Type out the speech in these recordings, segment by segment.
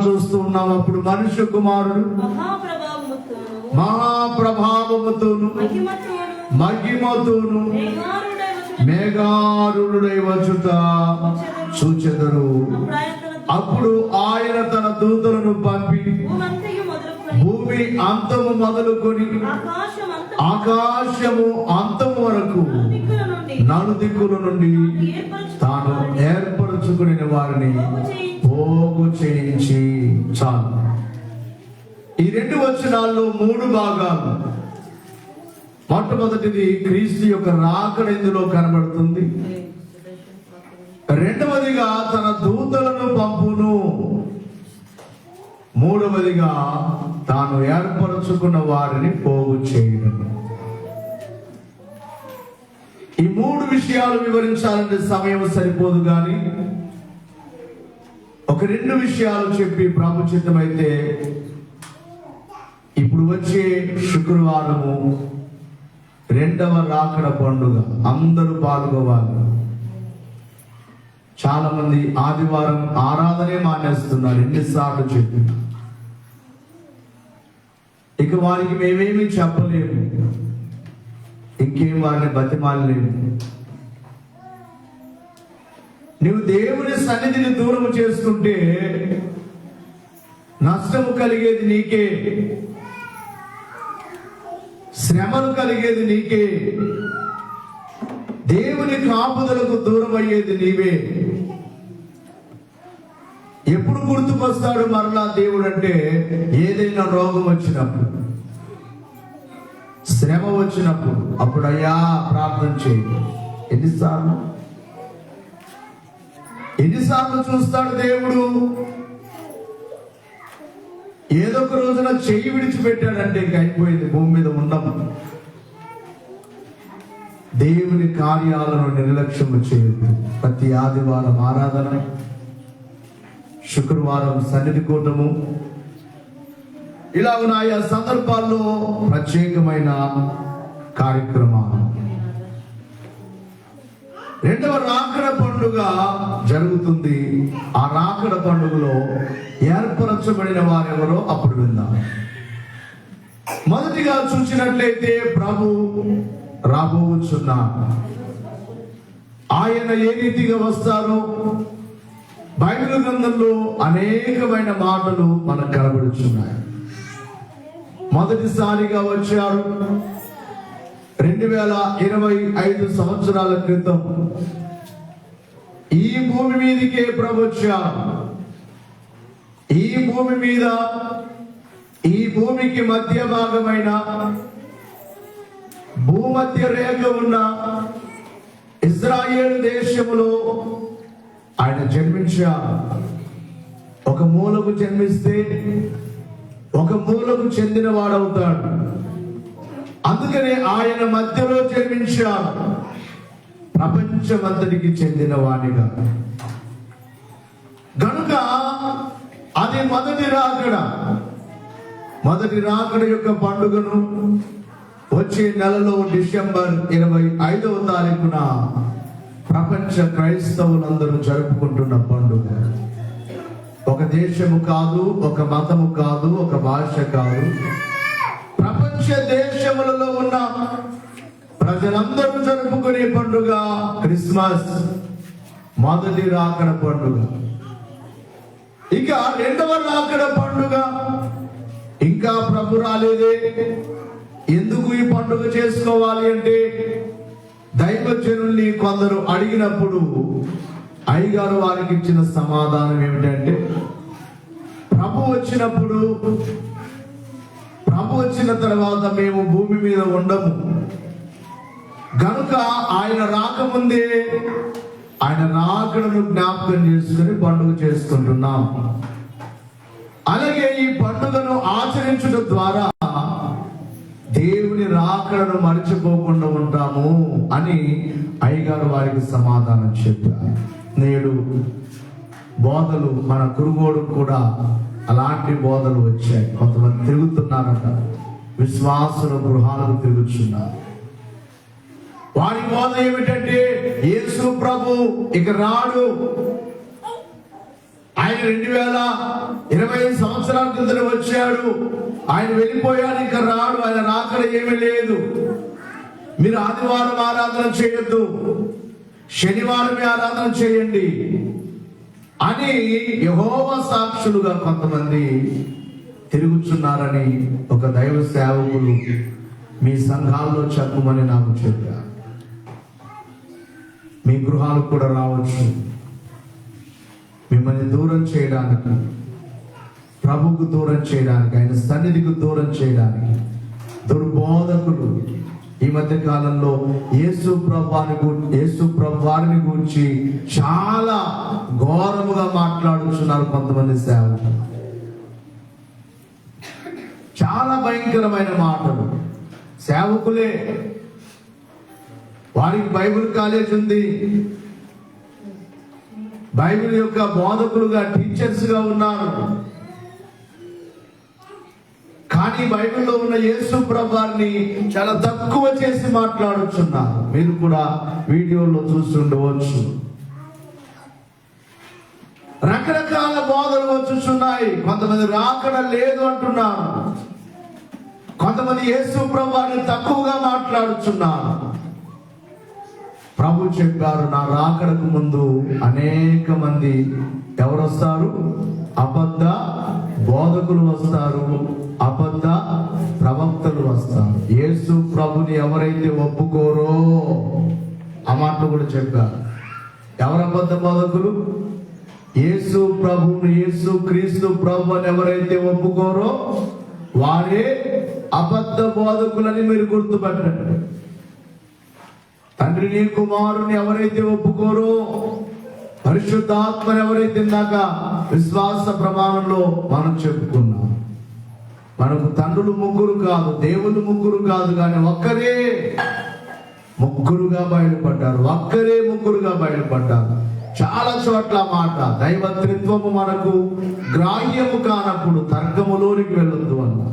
చూస్తూ ఉన్నాం. అప్పుడు మనుష్య కుమారుడు మహాప్రభావముతోను మహిమతోను మేఘారుడై వచ్చుట చూచెదరు. అప్పుడు ఆయన తన దూతలను పంపి భూమి అంతము మొదలుకొని ఆకాశము అంతము వరకు నలుదిక్కుల నుండి తాను ఏర్పరచుకుని వారిని పోగు చేయించి. చాలు. ఈ 2 వచనాల్లో 3 భాగాలు. మొట్టమొదటిది క్రీస్తు యొక్క రాకడ ఇందులో కనబడుతుంది. రెండవదిగా తన దూతలను పంపును. మూడవదిగా తాను ఏర్పరచుకున్న వారిని పోగు చేయడం. ఈ 3 విషయాలు వివరించాలంటే సమయం సరిపోదు, కానీ ఒక 2 విషయాలు చెప్పి ప్రాముఖ్యమైతే, ఇప్పుడు వచ్చే శుక్రవారము 2వ రాకడ పండుగ. అందరూ పాల్గొవాలి. చాలా మంది ఆదివారం ఆరాధనే మానేస్తున్నారు. ఎన్నిసార్లు చెప్పి ఇక వారికి మేమేమి చెప్పలేము, ఇంకేం వారిని బతిమాలలేము. నువ్వు దేవుని సన్నిధిని దూరం చేసుకుంటే నష్టము కలిగేది నీకే, శ్రమలు కలిగేది నీకే, దేవుని కాపుదలకు దూరం అయ్యేది నీవే. ఎప్పుడు గుర్తుకొస్తాడు మరలా దేవుడు అంటే? ఏదైనా రోగం వచ్చినప్పుడు, శ్రమ వచ్చినప్పుడు. అప్పుడు అయ్యా ప్రార్థన చేయి. ఎన్నిసార్లు చూస్తాడు దేవుడు? ఏదో ఒక రోజున చెయ్యి విడిచిపెట్టాడంటే ఇంక అయిపోయింది, భూమి మీద ఉండము. దేవుని కార్యాలను నిర్లక్ష్యం చేయదు. ప్రతి ఆదివారం ఆరాధన, శుక్రవారం సన్నిధి కూటము, ఇలా ఉన్న ఆయా సందర్భాల్లో ప్రత్యేకమైన కార్యక్రమాలు. 2వ రాకడ పండుగ జరుగుతుంది. ఆ రాకడ పండుగలో ఏర్పరచబడిన వారెవరో అప్పుడు విందాం. మొదటిగా చూసినట్లయితే ప్రభు రాబోచున్నాడు. ఆయన ఏ రీతిగా వస్తారో బైబిల్ గ్రంథంలో అనేకమైన మాటలు మనకు కనబడుచున్నాయి. మొదటిసారిగా వచ్చారు 2025 సంవత్సరాల క్రితం ఈ భూమి మీదకే ప్రభు వచ్చారు. ఈ భూమి మీద, ఈ భూమికి మధ్య భాగమైన భూమధ్య రేఖ ఉన్న ఇజ్రాయేల్ దేశములో ఆయన జన్మించారు. ఒక మూలకు జన్మిస్తే ఒక మూలకు చెందిన వాడవుతాడు. అందుకనే ఆయన మధ్యలో జన్మించారు, ప్రపంచమంతటికి చెందిన వాడిగా. గనుక అది మొదటి రాకడ. మొదటి రాకడ యొక్క పండుగను వచ్చే నెలలో డిసెంబర్ 25వ తారీఖున ప్రపంచ క్రైస్తవులందరూ జరుపుకుంటున్న పండుగ. ఒక దేశము కాదు, ఒక మతము కాదు, ఒక భాష కాదు, ప్రపంచ దేశములలో ఉన్న ప్రజలందరూ జరుపుకునే పండుగ క్రిస్మస్, మొదటి రాకడ పండుగ. ఇక 2వ రాకడ పండుగ ఇంకా ప్రభు రాలేదే. ఎందుకు ఈ పండుగ చేసుకోవాలి అంటే, దైవజనుల్ని కొందరు అడిగినప్పుడు అయ్యగారు వారికి ఇచ్చిన సమాధానం ఏమిటంటే, ప్రభు వచ్చిన తర్వాత మేము భూమి మీద ఉండము గనుక ఆయన రాకముందే ఆయన రాకడను జ్ఞాపకం చేసుకుని పండుగ చేసుకుంటున్నాం. అలాగే ఈ పండుగను ఆచరించడం ద్వారా దేవుని రాకడను మర్చిపోకుండా ఉంటాము అని అయ్యగారు వారికి సమాధానం చెప్పారు. నేడు బోధలు మన కురుగోడు కూడా అలాంటి బోధలు వచ్చాయి. కొంతమంది తిరుగుతున్నారట, విశ్వాసుల గృహాలకు తిరుగుతున్నారు. వారి బోధ ఏమిటంటే, యేసు ప్రభు ఇక రాడు, ఆయన 2025 సంవత్సరాల కింద వచ్చాడు. ఆయన వెళ్ళిపోయాడు, ఇంకా రాడు. ఆయన రాకడ ఏమీ లేదు. మీరు ఆదివారం ఆరాధన చేయొద్దు, శనివారమే ఆరాధన చేయండి అని యెహోవా సాక్షులుగా కొంతమంది తిరుగుతున్నారని ఒక దైవ సేవకులు మీ సంఘాల్లో చెప్పమని నాకు చెప్పారు. మీ గృహాలకు కూడా రావచ్చు. మిమ్మల్ని దూరం చేయడానికి, ప్రభువుకు దూరం చేయడానికి, ఆయన సన్నిధికి దూరం చేయడానికి దుర్బోధకులు ఈ మధ్య కాలంలో యేసు ప్రభువారిని గురించి చాలా ఘోరముగా మాట్లాడుతున్నారు కొంతమంది సేవకులు. చాలా భయంకరమైన మాటలు. సేవకులే, వారికి బైబిల్ కాలేజ్ ఉంది, బైబిల్ యొక్క బోధకులుగా, టీచర్స్ గా ఉన్నారు. కానీ బైబిల్లో ఉన్న యేసు ప్రభువారిని చాలా తక్కువ చేసి మాట్లాడుతున్నారు. మీరు కూడా వీడియోలో చూస్తుండవచ్చు. రకరకాల బోధలు వచ్చుచున్నాయి. కొంతమంది రాకడ లేదు అంటున్నారు, కొంతమంది యేసు ప్రభువారిని తక్కువగా మాట్లాడుతున్నారు. ప్రభు చెప్పారు, నా రాకడకు ముందు అనేక మంది ఎవరు వస్తారు? అబద్ధ బోధకులు వస్తారు, అబద్ధ ప్రవక్తలు వస్తారు. యేసు ప్రభుని ఎవరైతే ఒప్పుకోరో, ఆ మాటలు కూడా చెప్పారు. ఎవరు అబద్ధ బోధకులు? యేసు ప్రభువుని, యేసు క్రీస్తు ప్రభు అని ఎవరైతే ఒప్పుకోరో వారే అబద్ధ బోధకులని మీరు గుర్తుపెట్టండి. తండ్రిని, కుమారుని ఎవరైతే ఒప్పుకోరో, పరిశుద్ధాత్మని ఎవరైతే ఇందాక విశ్వాస ప్రమాణంలో మనం చెప్పుకున్నాం, మనకు తండ్రులు ముగ్గురు కాదు, దేవుళ్ళు ముగ్గురు కాదు, కానీ ఒక్కరే ముగ్గురుగా బయలుపడ్డారు. ఒక్కరే ముగ్గురుగా బయలుపడ్డారు. చాలా చోట్ల మాట దైవత్రిత్వము మనకు గ్రాహ్యము కానప్పుడు తర్కములోనికి వెళ్ళొద్దు అన్నా.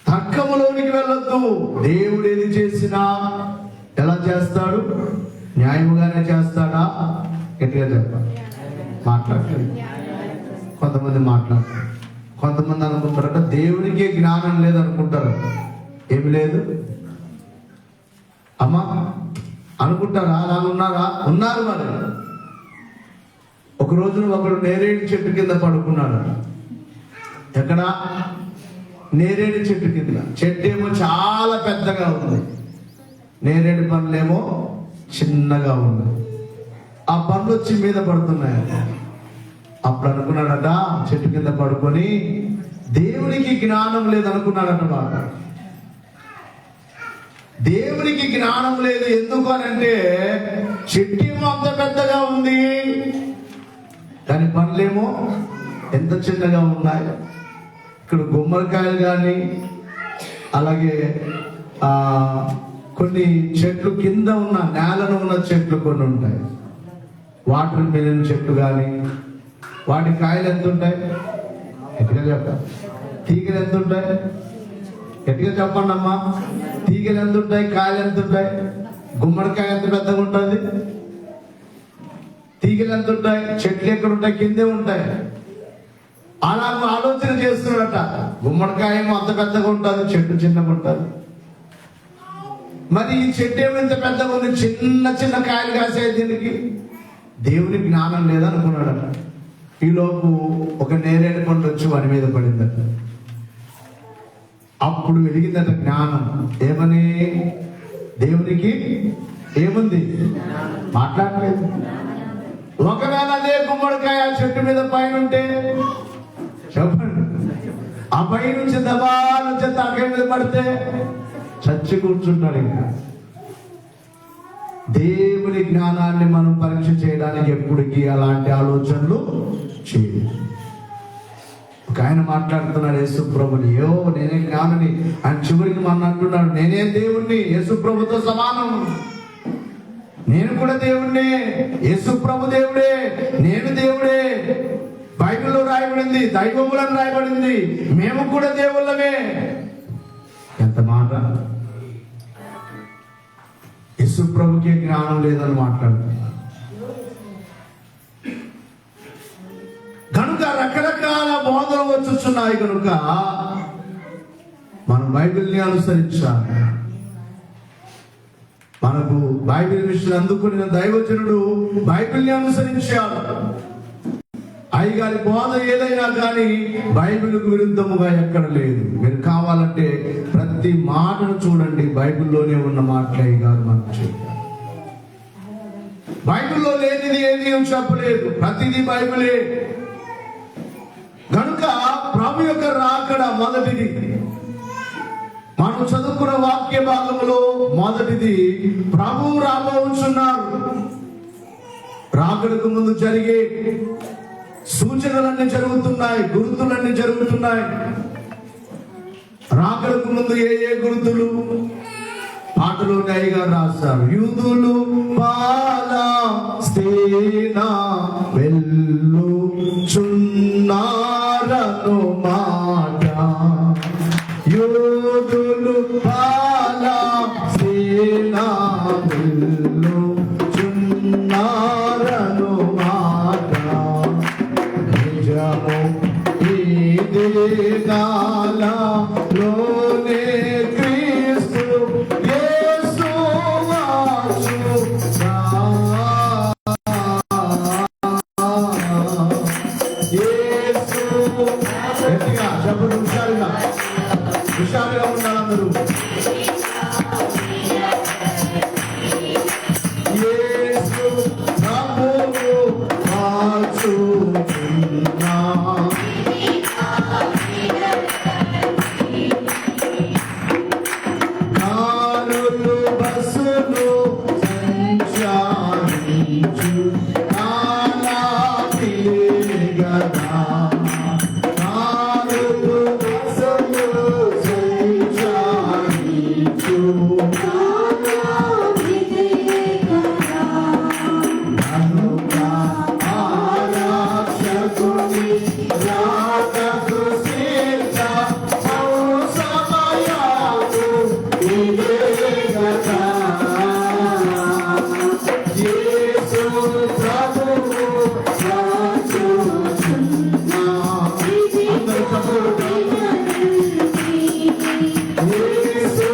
తర్కములోనికి వెళ్ళొద్దు. దేవుడు ఏది చేసినా ఎలా చేస్తాడు? న్యాయముగానే చేస్తాడా? గట్టిగా చెప్పాలి. మాట్లాడతాడు. కొంతమంది మాట్లాడతారు. కొంతమంది అనుకుంటారట దేవునికి జ్ఞానం లేదనుకుంటారు. ఏమి లేదు అమ్మా అనుకుంటారా? అలా ఉన్నారా? ఉన్నారు. మరి ఒక రోజున ఒకడు నేరేడు చెట్టు కింద పడుకున్నాడు. ఎక్కడ? నేరేడు చెట్టు కింద. చెట్టు ఏమో చాలా పెద్దగా ఉంది, నేరేడు పండ్లేమో చిన్నగా ఉన్నాయి. ఆ పండ్లు వచ్చి మీద పడుతున్నాయి. అప్పుడు అనుకున్నాడట, చెట్టు కింద పడుకొని దేవునికి జ్ఞానం లేదనుకున్నాడట. బాగా దేవునికి జ్ఞానం లేదు. ఎందుకు అనంటే చెట్టు ఏమో అంత పెద్దగా ఉంది, దాని పండ్లేమో ఎంత చిన్నగా ఉన్నాయి. ఇక్కడ గుమ్మడికాయలు కానీ అలాగే కొన్ని చెట్లు కింద ఉన్న నేలను ఉన్న చెట్లు కొన్ని ఉంటాయి. వాటర్ మిలన్ చెట్లు కానీ వాటి కాయలు ఎంత ఉంటాయి? ఎట్లా చెప్పాలి? తీగలు ఎంత ఉంటాయి? గట్టిగా చెప్పండి అమ్మా. తీగలు ఎంత ఉంటాయి? కాయలు ఎంత ఉంటాయి? గుమ్మడికాయ ఎంత పెద్దగా ఉంటుంది? తీగలు ఎంత ఉంటాయి? చెట్లు ఎక్కడ ఉంటాయి? కిందే ఉంటాయి. అలా ఆలోచన చేస్తున్నాడట. గుమ్మడికాయ ఏమో అంత పెద్దగా ఉంటుంది, చెట్టు చిన్నగా ఉంటుంది. మరి ఈ చెట్టు ఏమో ఇంత పెద్దగా ఉంది, చిన్న చిన్న కాయలు కాసాయి. దీనికి దేవుని జ్ఞానం లేదనుకున్నాడట. ఈలోపు ఒక నేరేడు పండు వచ్చి వాడి మీద పడిందట. అప్పుడు వెలిగిందట జ్ఞానం. ఏమని? దేవునికి ఏముంది? మాట్లాడలేదు. ఒకవేళ అదే గుమ్మడికాయ చెట్టు మీద పైన ఉంటే చెప్పండి, ఆ పై నుంచి దబాల నుంచి తలకాయ మీద పడితే చచ్చి కూర్చుంటాడు. ఇంకా దేవుని జ్ఞానాన్ని మనం పరీక్ష చేయడానికి ఎప్పటికీ అలాంటి ఆలోచనలు చేయదు. ఒక ఆయన మాట్లాడుతున్నాడు యేసు ప్రభుని, నేనే జ్ఞానని. ఆయన చివరికి మన అంటున్నాడు, నేనే దేవుణ్ణి, యేసు ప్రభుతో సమానం, నేను కూడా దేవుణ్ణే, యేసు ప్రభు దేవుడే, నేను దేవుడే. బైబిల్లో రాయబడింది, దైవములను రాయబడింది, మేము కూడా దేవుళ్ళమే. ఎంత మాట! యేసు ప్రభుకి జ్ఞానం లేదని మాట్లాడుతున్నారు. రకరకాల బోధలు వచ్చుచున్నాయి కనుక మనం బైబిల్ని అనుసరించాలి. మనకు బైబిల్ విషయం అందుకున్న దైవజనుడు బైబిల్ని అనుసరించాడు. అయ్యగారి బోధ ఏదైనా కానీ బైబిల్కు విరుద్ధముగా ఎక్కడ లేదు. మీరు కావాలంటే ప్రతి మాటను చూడండి, బైబిల్లోనే ఉన్న మాటలు అయ్యగారు మనకు చెప్పారు. బైబిల్లో లేనిది ఏది చెప్పలేదు, ప్రతిదీ బైబిలే. కనుక ప్రభు యొక్క రాకడ మొదటిది. మనం చదువుకున్న వాక్య భాగంలో మొదటిది ప్రభువు రాబోచున్నారు. రాకడకు ముందు జరిగే సూచనలన్నీ జరుగుతున్నాయి, గుర్తులన్నీ జరుగుతున్నాయి. రాకడకు ముందు ఏ గుర్తులు పాటలో అయ్యగా రాశారు. యూదులు పాలస్తీనా వెళ్ళుచున్నారను మాట, యూదులు పాలస్తీనా వెళ్ళుచున్నారను మాట, నిజము ఇది కాలలోనే క్రీస్తు యేసు వచ్చునా. యేసు గట్టిగా చెప్పండి, హుషారుగా ఉన్నారు అందరూ. యేసు ప్రభువు వచ్చునా. కారులు బస్సులు సంచారించు కాలాపిలే గదా, కారులు బస్సులు సంచారించు కనుక ఆరక్షకుని రాకకు సిద్ధ సమయాలు ఇదే గదా. యేసు ప్రభువు వచ్చుచున్నా. అందరూ చప్పట్లు. యేసు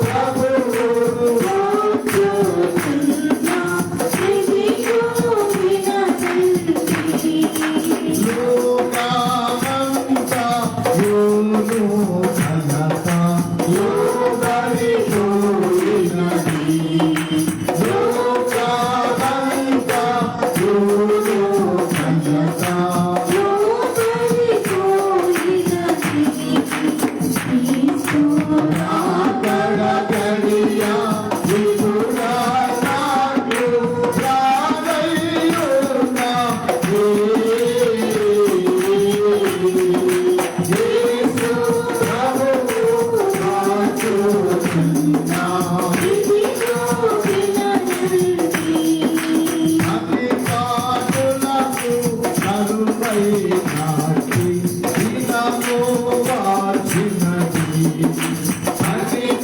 ప్రభువు వచ్చుచున్నా. లోకమంతా యోను ఘనత యోగరిపోయినది. లోకమంతా యోను ఘనత రాకడ గడియ విపురా నాట్లు రాగయ్యున్న యేసు ప్రభువు వచ్చుచున్నా.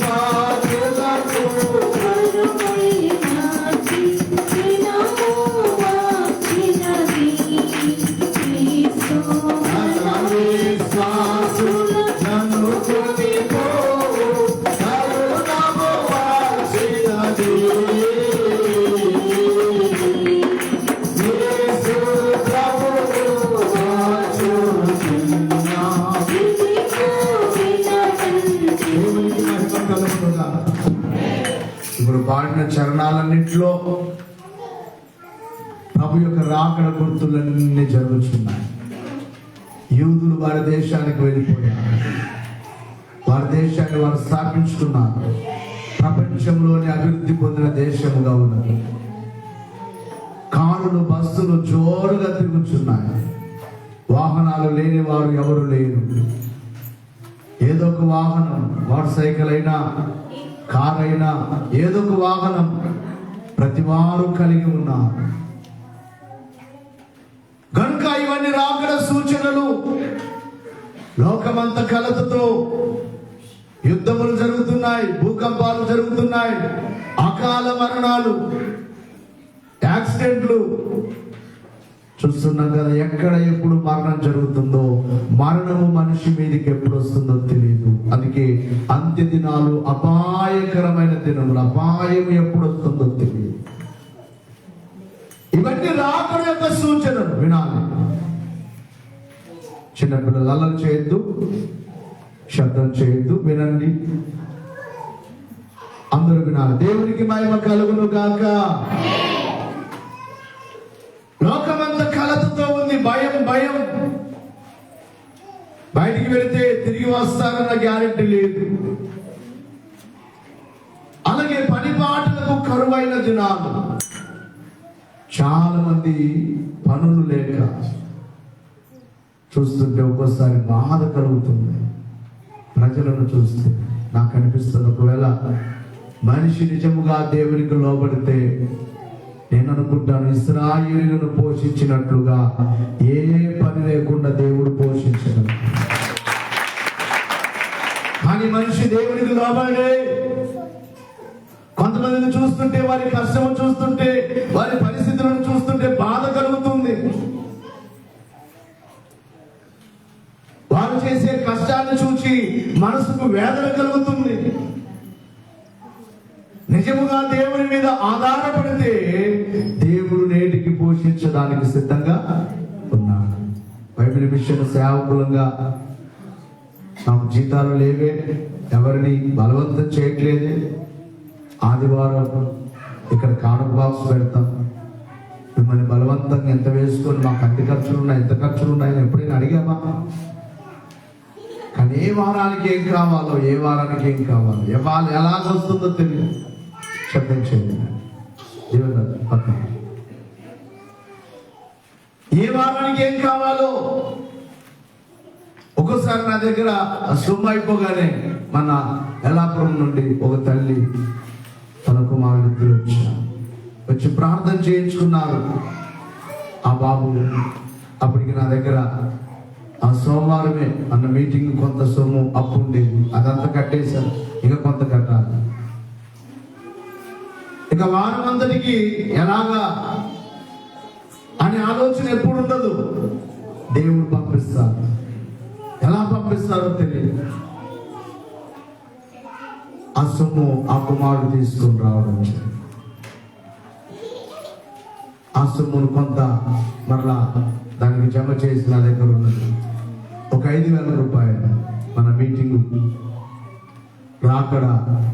అధికారులకు కరువై నాటి దినము వచ్చినది. అధికారులకు విశ్వాసులు నన్ను కొనిపోవు కరుణము వచ్చినది. యేసు ప్రభువు వచ్చుచున్నా. దేవునికి మహిమ కలుగునుగాక. ఇప్పుడు పాడిన చరణాలన్నింటిలో ప్రభు యొక్క రాకడ గుర్తులన్నీ జరుగుతున్నాయి. యూదులు వారి దేశానికి వెళ్ళిపోయారు, వారి దేశాన్ని వారు స్థాపించుకున్నారు. ప్రపంచంలోని అభివృద్ధి పొందిన దేశముగా ఉన్నది. కారులు బస్సులు జోరుగా తిరుగుతున్నాయి. వాహనాలు లేని వారు ఎవరు లేరు. ఏదో ఒక వాహనం, మోటార్ సైకిల్ అయినా కార్ అయినా ఏదో ఒక వాహనం ప్రతి వారు కలిగి ఉన్నారు. కనుక ఇవన్నీ రాకడ సూచనలు. లోకమంత కలతతో యుద్ధములు జరుగుతున్నాయి, భూకంపాలు జరుగుతున్నాయి, అకాల మరణాలు, యాక్సిడెంట్లు, చూస్తున్నాం కదా, ఎక్కడ ఎప్పుడు మరణం జరుగుతుందో, మరణము మనిషి మీదకి ఎప్పుడు వస్తుందో తెలియదు. అందుకే అంత్య దినాలు అపాయకరమైన దినములు. అపాయం ఎప్పుడు వస్తుందో తెలియదు. ఇవన్నీ రాకడ యొక్క సూచనలు వినాలి. చిన్నపిల్లలు అల్లరి చేయొద్దు, శబ్దం చేయొద్దు, వినండి, అందరూ వినాలి. దేవునికి మహిమ కలుగును గాక. లోకమంతా కలతతో ఉంది, భయం భయం. బయటికి వెళితే తిరిగి వస్తారన్న గ్యారెంటీ లేదు. అలాగే పని పాటలకు కరువైన దినాలు. చాలా మంది పనులు లేక చూస్తుంటే ఒక్కోసారి బాధ కలుగుతుంది. ప్రజలను చూస్తే నాకు అనిపిస్తుంది, ఒకవేళ మనిషి నిజముగా దేవునికి లోబడితే, నేను అనుకుంటాను, ఇశ్రాయేలును పోషించినట్లుగా ఏ పని లేకుండా దేవుడు పోషించడం. కానీ మనిషి దేవునికి లోబడే. కొంతమందిని చూస్తుంటే, వారి కష్టము చూస్తుంటే, వారి పరిస్థితులను చూస్తుంటే బాధ కలుగుతుంది. వారు చేసే కష్టాన్ని చూసి మనసుకు వేదన కలుగుతుంది. నిజముగా దేవుని మీద ఆధారపడితే దేవుడు నేటికి పోషించడానికి సిద్ధంగా ఉన్నాడు. బైబిల్ మిషన్ సేవకులంగా నాకు జీతాలు లేవే, ఎవరిని బలవంతం చేయట్లేదే. ఆదివారం ఇక్కడ కానుక బాక్స్ పెడతాం. మిమ్మల్ని బలవంతంగా ఎంత వేసుకొని మాకు అన్ని ఖర్చులు ఉన్నాయి, ఎంత ఖర్చులు ఉన్నాయని ఎప్పుడైనా అడిగామా? కానీ ఏ వారానికి ఏం కావాలో, ఏ వారానికి ఏం కావాలో, ఎలాగొస్తుందో తెలియదు. శబ్దం చేయండి. ఏ వారానికి ఏం కావాలో. ఒక్కోసారి నా దగ్గర సొమ్ము అయిపోగానే మన ఎలాపురం నుండి ఒక తల్లి తన కుమారుడిద్దరు వచ్చి ప్రార్థన చేయించుకున్నారు. ఆ బాబు అప్పటికి నా దగ్గర ఆ సోమవారమే అన్న మీటింగ్ కొంత సొమ్ము అప్పు ఉండేది, అదంతా కట్టేశాను. ఇక కొంత కట్టాలి. ఇక వారం అందరికి ఎలాగా అనే ఆలోచన ఎప్పుడు ఉండదు. దేవుడు పంపిస్తారు. ఎలా పంపిస్తారో తెలియదు. ఆ సొమ్ము ఆ కుమారుడు తీసుకొని రావడం, ఆ సొమ్మును కొంత మరలా దానికి జమ చేసి నా దగ్గర ఉన్నది ఒక 5,000 రూపాయలు. మన మీటింగ్ రాకడ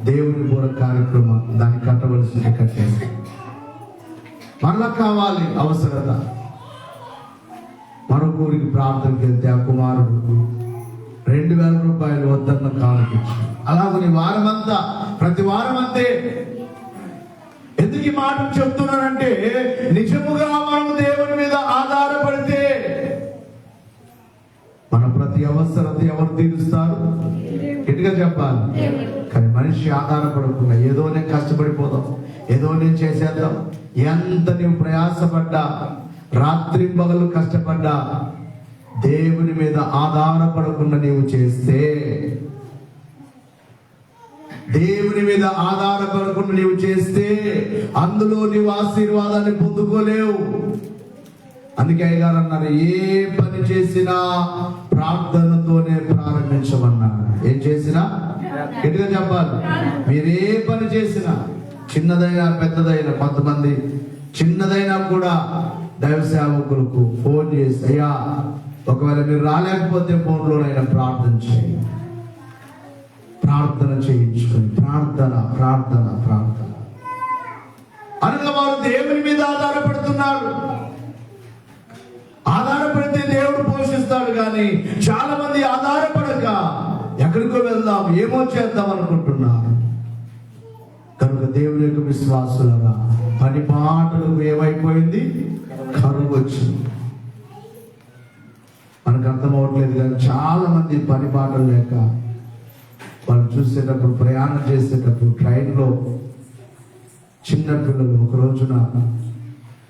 దేవుని బోర కార్యక్రమం, దాన్ని కట్టవలసింది కట్టేసి మరలా కావాలి అవసరత. మరొక ఊరికి ప్రార్థనకి వెళ్తే ఆ కుమారుడు 2,000 రూపాయలు వద్దన్న కానుకిచ్చి. అలాగని వారమంతా, ప్రతి వారం అంతే. ఎందుకు ఈ మాట చెప్తున్నానంటే, నిజముగా మనం దేవుని మీద ఆధారపడితే మన ప్రతి అవసరత ఎవరు తీరుస్తారు? గట్టిగా చెప్పాలి. కానీ మనిషి ఆధారపడకుండా ఏదో నేను కష్టపడిపోదాం, ఏదో నేను చేసేద్దాం, ఎంత నీవు ప్రయాసపడ్డా, రాత్రి పగలు కష్టపడ్డా, దేవుని మీద ఆధారపడకుండా నీవు చేస్తే, దేవుని మీద ఆధారపడకుండా నీవు చేస్తే అందులో నీవు ఆశీర్వాదాన్ని పొందుకోలేవు. అందుకే అయ్యగారు అన్నారు, ఏ పని చేసినా ప్రార్థనతోనే ప్రారంభించమన్నారు. ఏం చేసినా గట్టిగా చెప్పాలి. మీరే పని చేసినా, చిన్నదైనా పెద్దదైనా, కొంతమంది చిన్నదైనా కూడా దైవ సేవకులకు ఫోన్ చేసి, అయ్యా ఒకవేళ మీరు రాలేకపోతే ఫోన్లోనైనా ప్రార్థన చేయండి, ప్రార్థన చేయించుకొని ప్రార్థన ప్రార్థన ప్రార్థన అనగా వారు దేవుని మీద ఆధారపడుతున్నారు. ఆధారపడితే దేవుడు పోషిస్తాడు. కానీ చాలా మంది ఆధారపడక ఎక్కడికో వెళ్దాం, ఏమో చేద్దాం అనుకుంటున్నారు. కనుక దేవుని యొక్క విశ్వాసులుగా పని పాటలకు ఏమైపోయింది? కరువు వచ్చింది. మనకు అర్థమవట్లేదు. కానీ చాలా మంది పని పాటలు లేక వాళ్ళు చూసేటప్పుడు, ప్రయాణం చేసేటప్పుడు ట్రైన్లో చిన్న పిల్లలు ఒక రోజున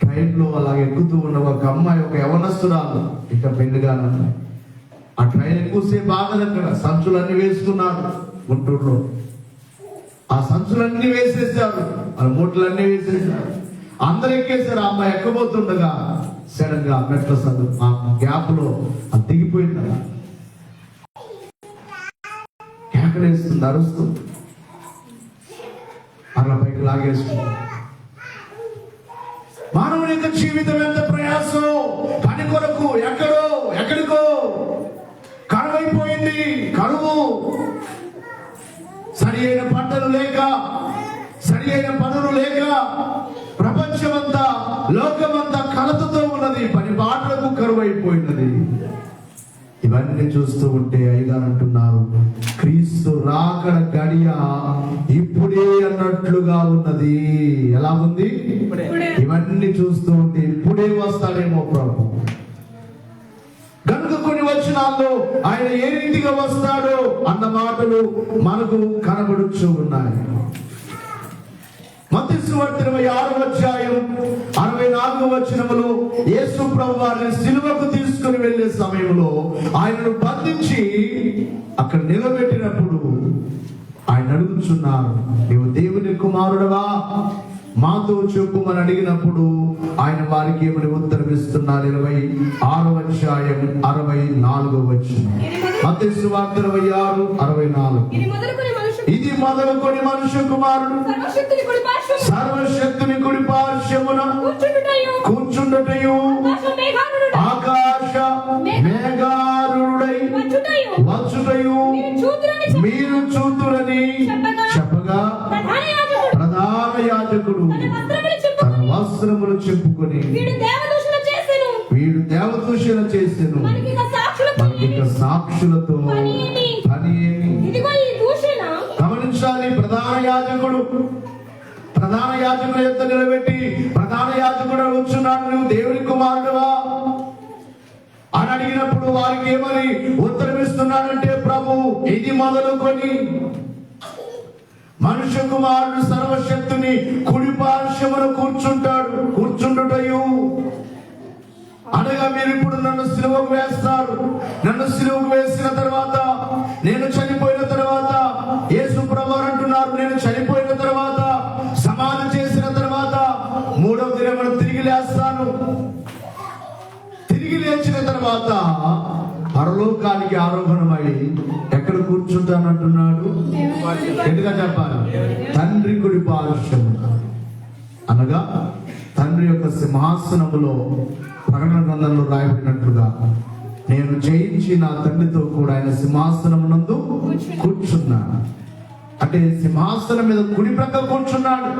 ట్రైన్లో అలా ఎక్కుతూ ఉన్న ఒక అమ్మాయి, ఒక యవనస్తురాలు, ఇంకా పెళ్లిగానే ఆ ట్రైన్ ఎక్కువసేపు ఆగదక్కడ. సంచులన్నీ వేసుకున్నారు గుంటూరులో. ఆ సంచులన్నీ వేసేసారు, వాళ్ళ మూటలన్నీ వేసేసారు. అందరు ఎక్కేసారు. ఆ అమ్మాయి ఎక్కబోతుండగా సడన్ గా మెట్ల సందు ఆ గ్యాప్ లో అది దిగిపోయింది కదా, కేకలేస్తుంది, అరుస్తుంది, అలా పైకి లాగేస్తుంది. మానవుని యొక్క జీవితం ఎంత ప్రయాసం, పని కొరకు ఎక్కడికో కరువైపోయింది. కరువు, సరి అయిన పంటలు లేక, సరి అయిన పనులు లేక, ప్రపంచమంతా లోకమంతా కలతతో ఉన్నది, పని బాటలకు కరువైపోయినది. ఇవన్నీ చూస్తూ ఉంటే అయ్యగారు అంటున్నారు, క్రీస్తు రాకడ గడియ ఇప్పుడే అన్నట్లుగా ఉన్నది. ఎలా ఉంది? ఇవన్నీ చూస్తూ ఉంటే ఇప్పుడే వస్తాడేమో ప్రభు. కనుక కొన్ని వచనాల్లో ఆయన ఏ రీతిగా వస్తాడో అన్న మాటలు మనకు కనబడుచూ ఉన్నాయి. మత్తయి సువార్త 26వ అధ్యాయం 64వ వచనములో యేసు ప్రభువు వారిని సిలువకు తీసుకుని వెళ్ళే సమయంలో ఆయనను బంధించి అక్కడ నిలబెట్టినప్పుడు ఆయన అడుగుచున్నారు, నీవు దేవుని కుమారుడవా, మాతో చెప్పుమని అడిగినప్పుడు ఆయన వారికి ఏమని ఉత్తరం ఇస్తున్నారు? 26వ అధ్యాయం 64వ వచనం. మత్తయి సువార్త 26:64. ఇది మొదలుకొని మనుష్య కుమారుడు సర్వశక్తుని కుడి పార్శ్వమున కూర్చుండుటయు ఆకాశ మేఘారుడై వచ్చుటయు మీరు చూతురని చెప్పగా ప్రధాన యాజకుడు తన వస్త్రములు చెప్పుకొని వీడు దేవదూషణ చేసెను, మనకిక సాక్షులతో పని ఏమి? గమనించాలి. ప్రధాన యాజకుడు యొక్క నిలబెట్టి ప్రధాన యాజకుడు అడుగుతున్నాడు, నువ్వు దేవుని కుమారుడువా అని అడిగినప్పుడు వారికి ఏమని ఉత్తరం ఇస్తున్నాడంటే, ప్రభు ఇది మొదలుకొని మనుష్య కుమారుడు సర్వశక్తుని కుడి పార్శ్వమున కూర్చుండుటయు అనగా మీరు ఇప్పుడు నన్ను సిలువకు వేస్తారు. నన్ను సిలువకు వేసిన తర్వాత, నేను చనిపోయిన తర్వాత, యేసు ప్రభువు అంటున్నారు, నేను చనిపోయిన తర్వాత, సమాధి చేసిన తర్వాత 3వ దినమున తిరిగి లేస్తాను. తిరిగి లేచిన తర్వాత పరలోకానికి ఆరోహణమై ఎక్కడ కూర్చుంటానంటున్నాడు? ఎందుగా చెప్పాలి? తండ్రి కుడి పార్శ్వమున, అనగా తండ్రి యొక్క సింహాసనములో ప్రకటన గ్రంథంలో రాయబడినట్లుగా నేను జయించి నా తండ్రితో కూడా ఆయన సింహాసనమునందు కూర్చున్నాను. అంటే సింహాసనం మీద కుడి ప్రక్క కూర్చున్నాడు.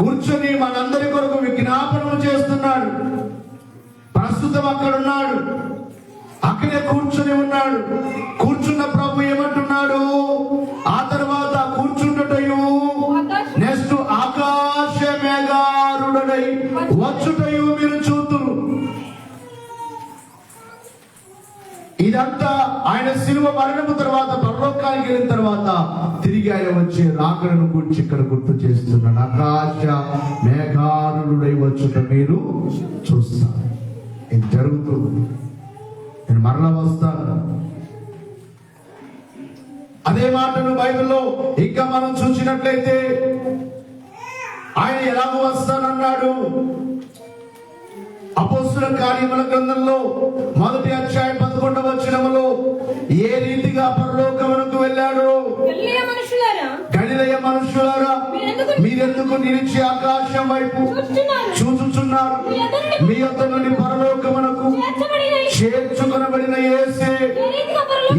కూర్చొని మనందరి కొరకు విజ్ఞాపనము చేస్తున్నాడు. ప్రస్తుతం అక్కడ ఉన్నాడు, అక్కడే కూర్చొని ఉన్నాడు. కూర్చున్న ప్రభు ఏమంటున్నాడు? ఆ తర్వాత కూర్చుండుటయు నెక్స్ట్ ఆకాశ మేఘారుడై వచ్చుటయు మీరు చూతురు. ఇదంతా ఆయన శిలువ మరణము తర్వాత పరలోకానికి వెళ్ళిన తర్వాత తిరిగి ఆయన వచ్చే రాకడను గురించి ఇక్కడ గుర్తు చేస్తున్నాడు. ఆకాశ మేఘారుడై వచ్చుట మీరు చూస్తారు. ఇది జరుగుతుంది. నేను మరలా వస్తాను. అదే మాటను బైబిల్లో ఇంకా మనం చూసినట్లయితే ఆయన ఎలాగో వస్తానన్నాడు. అపోస్తుల కార్యముల గ్రంథంలో 1వ అధ్యాయం 11వ వచనములో ఏ రీతిగా పరలోకమునకు వెళ్ళాడు? గలిలయ మనుషులారా, మీరెందుకు నిలిచి ఆకాశం వైపు చూచుచున్నారు? మీ యొద్ద నుండి పరలోకమునకు చేర్చుకొనబడిన యేసే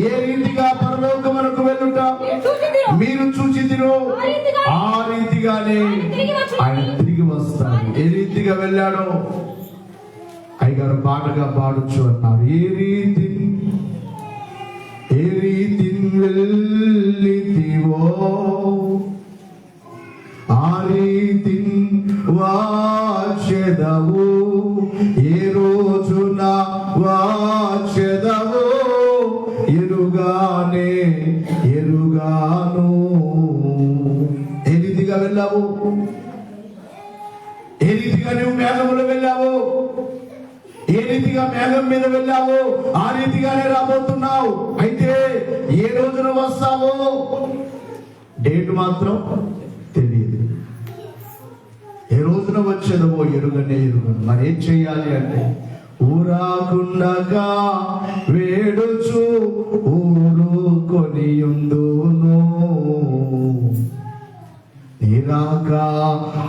ఏ రీతిగా పరలోకమునకు వెళ్ళుట మీరు చూచితిరో, ఆ రీతిగానే ఆయన తిరిగి వస్తాడు. ఏ రీతిగా వెళ్ళాడో అయ్యగారు పాటగా పాడొచ్చు అన్నారు. ఏ రీతి వెళ్ళితివో ఆ రీతి వాచెదవు, ఏ రోజున వాచెదవో ఎరుగాను. ఏ రీతిగా వెళ్ళావు? ఏ రీతిగా నువ్వు మేఘములో వెళ్ళావు? ఏ రీతిగా మేఘం మీద వెళ్ళావో ఆ రీతిగానే రాబోతున్నావు. అయితే ఏ రోజున వస్తావో డేట్ మాత్రం తెలియదు. ఏ రోజు పొద్దున వచ్చేదవో ఎరుగనే ఎరుగను. మరి ఏం చేయాలి అంటే, ఊరాకుండగా వేడుచు ఊరుకొనియుందును, నిరాక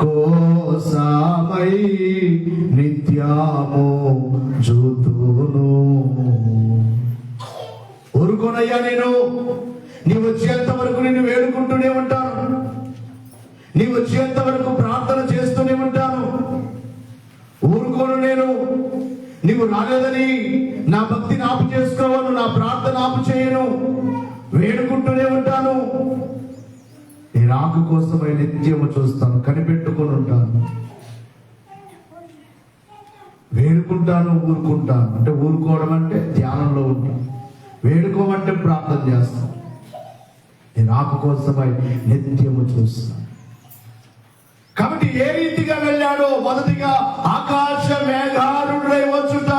కోసమై నిత్యము చూతును. ఊరుకోనయ్యా, నీ వచ్చేంత వరకు నేను వేడుకుంటూనే ఉంటాను, నీ వచ్చేంత వరకు ప్రార్థన చేస్తూనే ఉంటాను. ఊరుకోను నేను. నీవు రాలేదని నా భక్తిని ఆపు చేసుకోవను, నా ప్రార్థన ఆపు చేయను, వేడుకుంటూనే ఉంటాను. నీ రాక కోసమై నిత్యము చూస్తాను, కనిపెట్టుకొని ఉంటాను, వేడుకుంటాను, ఊరుకుంటాను. అంటే ఊరుకోవడం అంటే ధ్యానంలో ఉంటాను, వేడుకోమంటే ప్రార్థన చేస్తాను. నీ రాక కోసమై నిత్యము చూస్తాను. కాబట్టి ఏ రీతిగా వెళ్ళాడో, మొదటిగా ఆకాశ మేఘారుడై వచ్చుట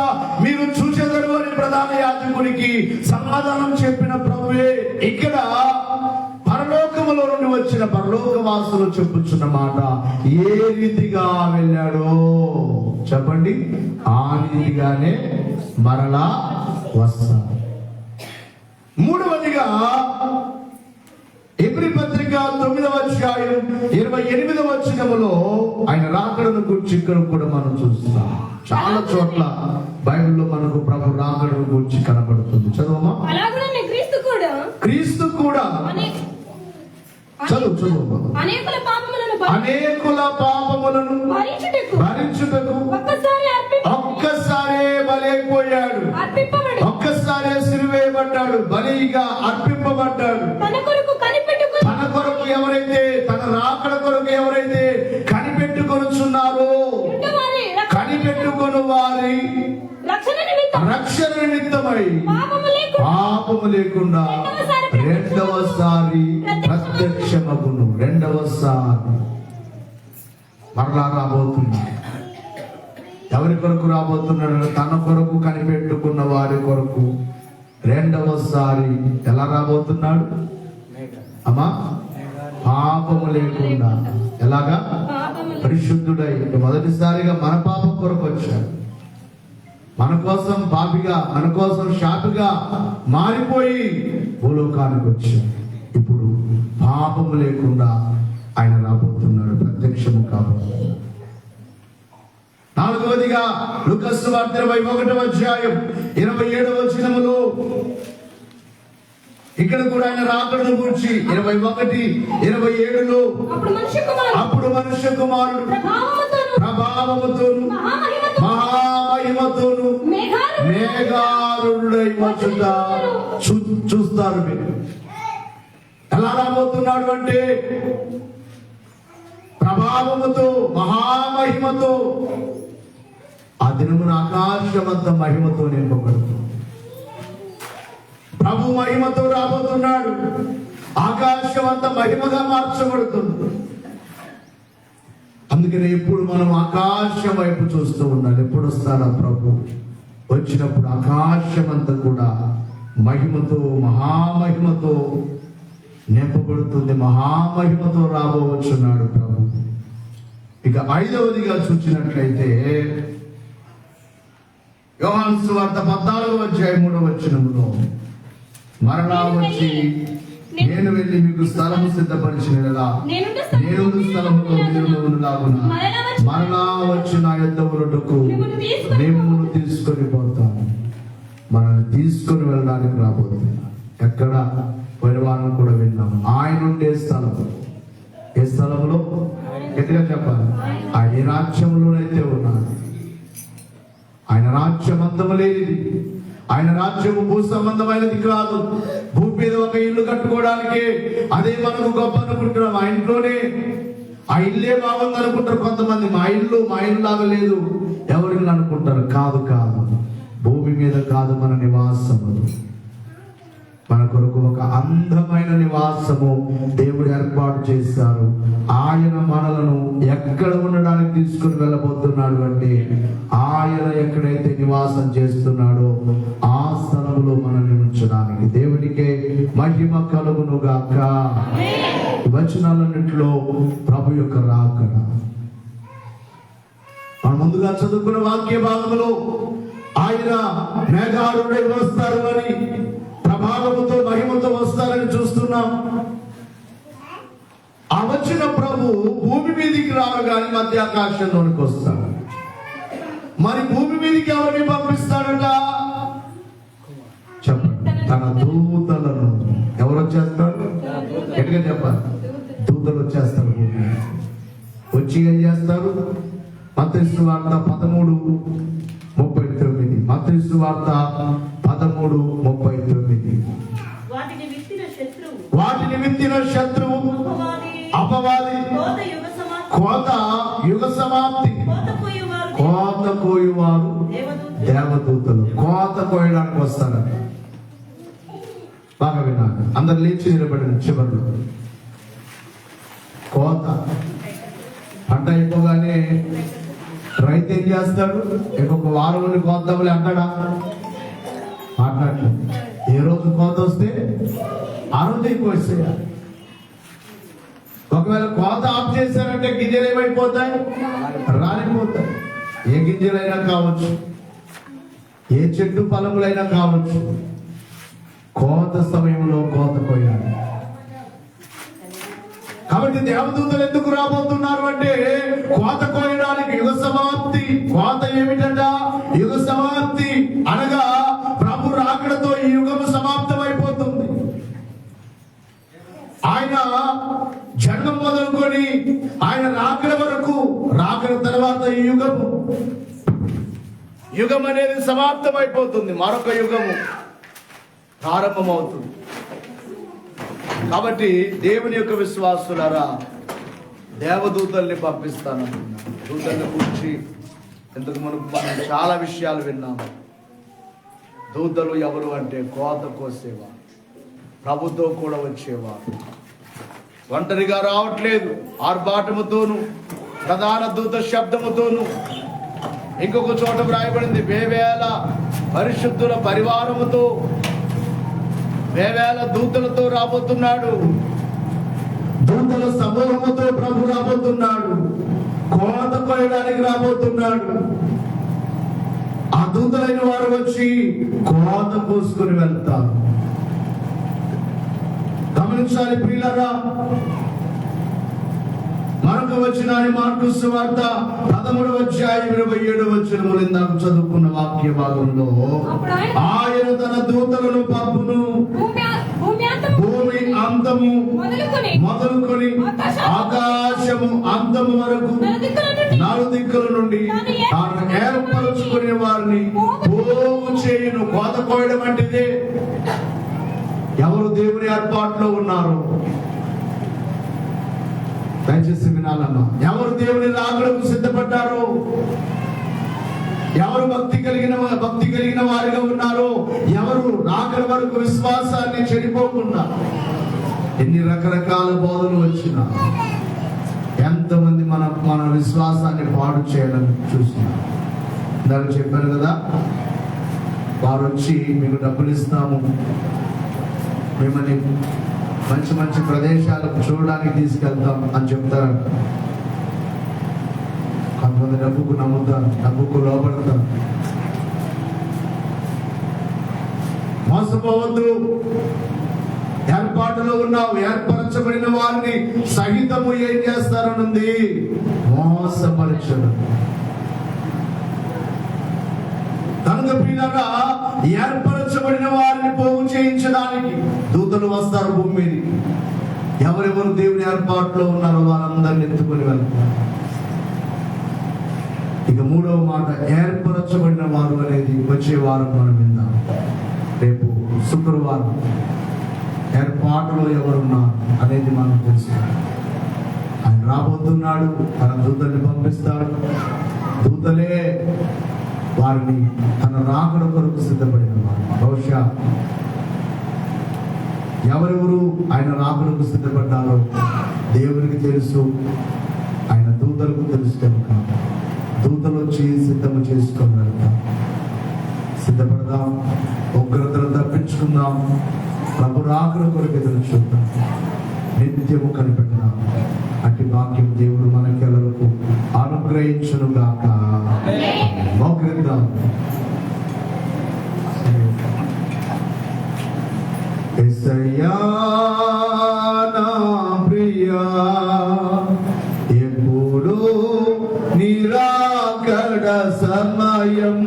మీరు చూచెదరు అని ప్రధాన యాజకునికి సమాధానం చెప్పిన ప్రభువే ఇక్కడ పరలోకములో నుండి వచ్చిన పరలోకవాసులు చెప్పుచున్న మాట, ఏ రీతిగా వెళ్ళాడో చెప్పండి, ఆ రీతిగానే మరలా వస్తాడు. మూడవదిగా హెబ్రీ పత్రిక 9వ అధ్యాయం 28వ వచనములో ఆయన రాకడను గురించి ఇక్కడ కూడా మనం చూస్తాం. చాలా చోట్ల బైబిల్లో మనకు ప్రభు రాకడను గురించి కనబడుతుంది. చదవమా. క్రీస్తు కూడా చదువు అనేకుల పాపములను భరించుటకు ఒక్కసారే బలైపోయాడు, ఒక్కసారే సిలువేయబడ్డాడు, బలిగా అర్పింపబడ్డాడు. తన కొరకు ఎవరైతే, తన రాకడ కొరకు ఎవరైతే కనిపెట్టుకొనుచున్నారో, కనిపెట్టుకొని వారి రక్షణ నిమిత్తమై పాపము లేకుండా రెండవసారి ప్రత్యక్షమగును. రెండవసారి మరలా రాబోతున్నాడు. ఎవరి కొరకు రాబోతున్నాడు? తన కొరకు కనిపెట్టుకున్న వారి కొరకు రెండవసారి ఎలా రాబోతున్నాడు అమ్మా? పాపము లేకుండా. ఎలాగా? పరిశుద్ధుడై. మొదటిసారిగా మన పాపం కొరకు వచ్చాడు, మన కోసం పాపిగా, మన కోసం శాపిగా మారిపోయి భూలోకానికి వచ్చాడు. ఇప్పుడు పాపము లేకుండా ఆయన రాబోతున్నాడు, ప్రత్యక్షము కాబోతున్నాడు. నాలుగవదిగా లూకా సువార్త 21వ అధ్యాయం 27వ వచనములో ఇక్కడ కూడా ఆయన రాకడను గురించి 21:27లో అప్పుడు మనుష్య కుమారుడు ప్రభావముతోను మహామహిమతోను మేఘారుడై వచ్చుట చూస్తారు. మీరు ఎలా రాబోతున్నాడు అంటే, ప్రభావముతో, మహామహిమతో. ఆ దినమున ఆకాశమంత మహిమతో నింపబడుతుంది. ప్రభు మహిమతో రాబోతున్నాడు. ఆకాశమంత మహిమగా మార్చబడుతుంది. అందుకని ఎప్పుడు మనం ఆకాశం వైపు చూస్తూ ఉండాలి. ఎప్పుడు వస్తాడా ప్రభు? వచ్చినప్పుడు ఆకాశమంతా కూడా మహిమతో, మహామహిమతో నింపబడుతుంది. మహామహిమతో రాబోవచ్చున్నాడు ప్రభు. ఇక 5వదిగా చూసినట్లయితే యోహాను సువార్త 14వ అధ్యాయం 3వ వచనములో మరలా వచ్చి నేను వెళ్ళి మీకు స్థలము సిద్ధపరిచినలా నేను స్థలములో మీరు లాగున మరలా వచ్చి నా యొద్ద ఉన్నట్టుకు మిమ్మును తీసుకొని పోతాను. మనల్ని తీసుకొని వెళ్ళడానికి రాబోతున్నాను. ఎక్కడ? పరివారం కూడా విన్నాము. ఆయన ఉండే స్థలము. ఏ స్థలంలో? గట్టిగా చెప్పాలి. ఆయన రాజ్యంలోనైతే ఉన్నాడు. ఆయన రాజ్యం అంతము లేనిది. ఆయన రాజ్యము భూ సంబంధమైనది కాదు. భూమి మీద ఒక ఇల్లు కట్టుకోవడానికి అదే మనకు గొప్ప అనుకుంటున్నాం. ఆ ఇంట్లోనే ఆ ఇల్లే బాగుంది అనుకుంటారు కొంతమంది. మా ఇల్లు లాగా లేదు ఎవరిని అనుకుంటారు. కాదు, భూమి మీద కాదు మన నివాసము. మన కొరకు ఒక అందమైన నివాసము దేవుడు ఏర్పాటు చేశారు. ఆయన మనలను ఎక్కడ ఉండడానికి తీసుకుని వెళ్ళబోతున్నాడు అంటే, ఆయన ఎక్కడైతే నివాసం చేస్తున్నాడో ఆ స్థలంలో మనల్ని ఉంచడానికి. దేవునికే మహిమ కలుగును గాక. వచనాలన్నింటిలో ప్రభు యొక్క రాకడ మనం ముందుగా చదువుకున్న వాక్య భాగంలో ఆయన మేఘారుడై వస్తారు అని, ప్రభావముతో మహిమతో వస్తారని చూస్తున్నాం. ఆ వచ్చిన ప్రభు భూమి మీదికి రాగానే మధ్యాకాశంలోనికి వస్తాడు. మరి భూమి మీదకి ఎవరిని పంపిస్తాడట? చెప్పండి. తన దూతలను. ఎవరు వచ్చేస్తారు? ఎటుగా చెప్పాలి? దూతలు వచ్చేస్తారు. భూమి వచ్చి ఏం చేస్తారు? మత్తయి సువార్త 13:39. మత్తయి సువార్త 13:39. వాటిని విత్తిన శత్రువు అపవాది, కోత యుగ సమాప్తి, కోత కోయువారు దేవదూతలు. కోత కోయడానికి వస్తారు. బాగా వినాలి, అందరు లేచి నిలబడిన చివరిలో కోత పంట అయిపోగానే రైతు ఏం చేస్తాడు? ఇంకొక వారం నుండి కోద్దామని అంటాడా? మాట్లాడలేదు. ఏ రోజు కోత వస్తే ఆ రోజు ఎక్కువ వస్తాయి. ఒకవేళ కోత ఆఫ్ చేశారంటే గింజలు ఏమైపోతాయి? రాలిపోతాయి. ఏ గింజలైనా కావచ్చు, ఏ చెట్టు ఫలములైనా కావచ్చు. కోత సమయంలో కోత కోయాలి. కాబట్టి దేవదూతలు ఎందుకు రాబోతున్నారు అంటే కోత కోయడానికి. యుగ సమాప్తి. కోత ఏమిటంట? యుగ సమాప్తి అనగా ప్రభు రాకడతో ఈ యుగము సమాప్తం అయిపోతుంది. ఆయన జన్మం మొదలుకొని ఆయన రాకడ వరకు, రాకడ తర్వాత ఈ యుగం అనేది సమాప్తం అయిపోతుంది. మరొక యుగము ప్రారంభమవుతుంది. కాబట్టి దేవుని యొక్క విశ్వాసులారా, దేవదూతల్ని పంపిస్తానన్నారు. దూతల్ని గురించి ఇంతకు మునుపు మనం చాలా విషయాలు విన్నాము. దూతలు ఎవరు అంటే కోత కోసేవారు, ప్రభుతో కూడా వచ్చేవారు. ఒంటరిగా రావట్లేదు, ఆర్భాటముతోను ప్రధాన దూత శబ్దముతోను. ఇంకొక చోట వ్రాయబడింది, వేవేల పరిశుద్ధుల పరివారముతో, వేవేల దూతలతో రాబోతున్నాడు. దూతల సమూహముతో ప్రభు రాబోతున్నాడు. కోత కోయడానికి రాబోతున్నాడు. ఆ దూతలైన వారు వచ్చి కోత కోసుకుని వెళ్తారు. గమనించాలి ప్రియులారా. మరొక వచనాన్ని మార్కు సువార్త 13:27 ఇందాక చదువుకున్న వాక్య భాగంలో, ఆయన తన దూతలను పంపును, భూమి అంతము మొదలుకొని ఆకాశము అంతము వరకు నలుదిక్కుల నుండి తాను ఏర్పరచుకునే వారిని పోగు చేయును. కోత కోయడం అంటే ఎవరు దేవుని ఏర్పాటులో ఉన్నారు? దయచేసి వినాలమ్మా. ఎవరు దేవుని రాకడకు సిద్ధపడ్డారో, ఎవరు భక్తి కలిగిన వారిగా ఉన్నారో, ఎవరు రాకడ వరకు విశ్వాసాన్ని చెడిపోకుండా, ఎన్ని రకరకాల బోధలు వచ్చినా ఎంతమంది మన విశ్వాసాన్ని పాడు చేయాలని చూస్తున్నారు. ఇందాక చెప్పారు కదా, వారు వచ్చి మీకు డబ్బులు ఇస్తాము, మిమ్మల్ని మంచి మంచి ప్రదేశాలకు చూడడానికి తీసుకెళ్తాం అని చెప్తారు. కొంతమంది డబ్బుకు నమ్ముతారు, డబ్బుకు లోపడతారు. మోసపోవద్దు. ఏర్పాటులో ఉన్నావు, ఏర్పరచబడిన వారిని సహితము ఏం చేస్తారనుంది? మోసపరచడం. కనుక ప్రియులారా, ఏర్పరచబడిన వారిని పోగు చేయించడానికి దూతలు వస్తారు భూమి మీద. ఎవరెవరు దేవుని ఏర్పాటులో ఉన్నారో వారందరిని ఎత్తుకొని వెళ్తారు. ఇక మూడవ మాట, ఏర్పరచబడిన వారు అనేది వచ్చే వారం మనం విందాం. రేపు శుక్రవారం ఏర్పాటులో ఎవరున్నారు అనేది మనం తెలుసు. ఆయన రాబోతున్నాడు, తన దూతల్ని పంపిస్తాడు. దూతలే వారిని తన రాకడ కొరకు సిద్ధపడిన వారు. బహుశా ఎవరెవరు ఆయన రాకడకు సిద్ధపడ్డారో దేవునికి తెలుసు, ఆయన దూతలకు తెలుసు. కనుక దూతలు వచ్చి సిద్ధము చేసుకొని వెళ్తాం. సిద్ధపడదాం, ఉగ్రతలు తప్పించుకుందాం, ప్రభు రాకడ కొరకు ఎదురు చూద్దాం, నిత్యము కనిపెడదాం. అట్టి వాక్యం దేవుడు మనకెల్లరకు ఆరోగ్య అనుగ్రహించును గాక. మోకరిద్దాం. యేసయ్యా నా ప్రియా, ఎప్పుడు నిరాకడ సమయం